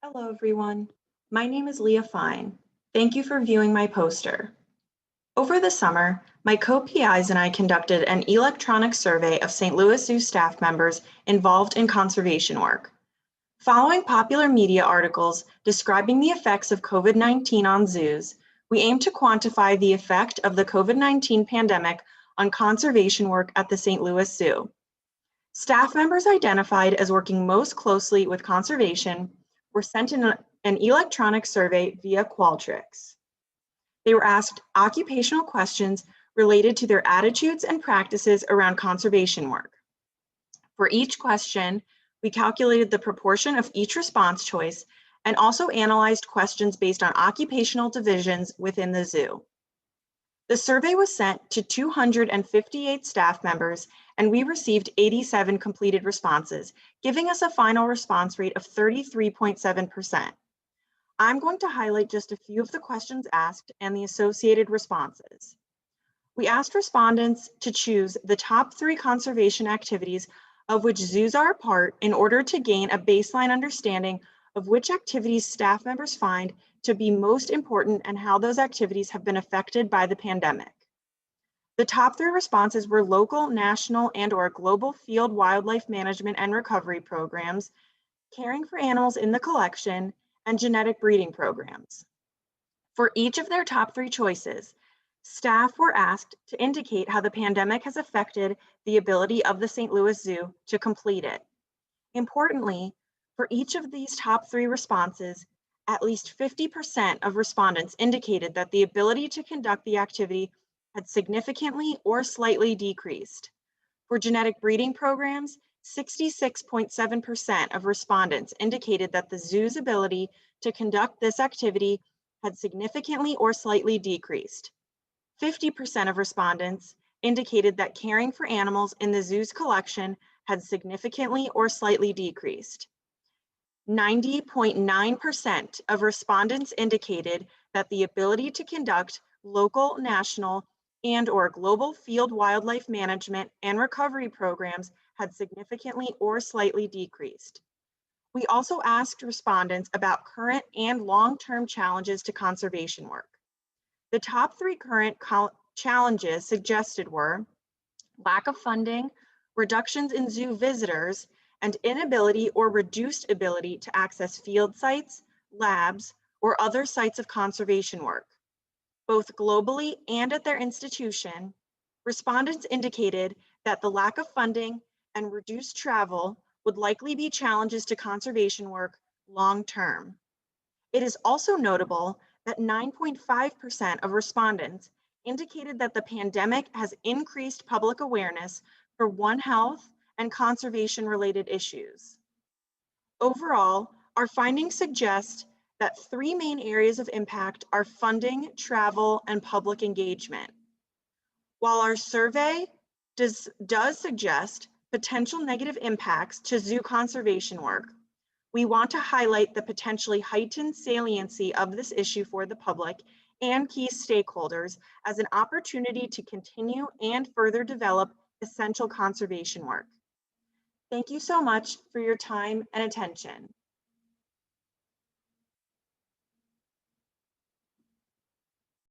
Hello, everyone. My name is Leah Fine. Thank you for viewing my poster. Over the summer, my co-PIs and I conducted an electronic survey of St. Louis Zoo staff members involved in conservation work. Following popular media articles describing the effects of COVID-19 on zoos, we aim to quantify the effect of the COVID-19 pandemic on conservation work at the St. Louis Zoo. Staff members identified as working most closely with conservation were sent an electronic survey via Qualtrics. They were asked occupational questions related to their attitudes and practices around conservation work. For each question, we calculated the proportion of each response choice and also analyzed questions based on occupational divisions within the zoo. The survey was sent to 258 staff members, and we received 87 completed responses, giving us a final response rate of 33.7%. I'm going to highlight just a few of the questions asked and the associated responses. We asked respondents to choose the top 3 conservation activities of which zoos are a part in order to gain a baseline understanding of which activities staff members find to be most important and how those activities have been affected by the pandemic. The top 3 responses were local, national, and/or global field wildlife management and recovery programs, caring for animals in the collection, and genetic breeding programs. For each of their top 3 choices, staff were asked to indicate how the pandemic has affected the ability of the St. Louis Zoo to complete it. Importantly, for each of these top 3 responses, at least 50% of respondents indicated that the ability to conduct the activity had significantly or slightly decreased. For genetic breeding programs, 66.7% of respondents indicated that the zoo's ability to conduct this activity had significantly or slightly decreased. 50% of respondents indicated that caring for animals in the zoo's collection had significantly or slightly decreased. 90.9% of respondents indicated that the ability to conduct local, national, and/or global field wildlife management and recovery programs had significantly or slightly decreased. We also asked respondents about current and long-term challenges to conservation work. The top 3 current challenges suggested were lack of funding, reductions in zoo visitors, and inability or reduced ability to access field sites, labs, or other sites of conservation work. Both globally and at their institution, respondents indicated that the lack of funding and reduced travel would likely be challenges to conservation work long term. It is also notable that 9.5% of respondents indicated that the pandemic has increased public awareness for One Health and conservation-related issues. Overall, our findings suggest that 3 main areas of impact are funding, travel, and public engagement. While our survey does suggest potential negative impacts to zoo conservation work, we want to highlight the potentially heightened saliency of this issue for the public and key stakeholders as an opportunity to continue and further develop essential conservation work. Thank you so much for your time and attention.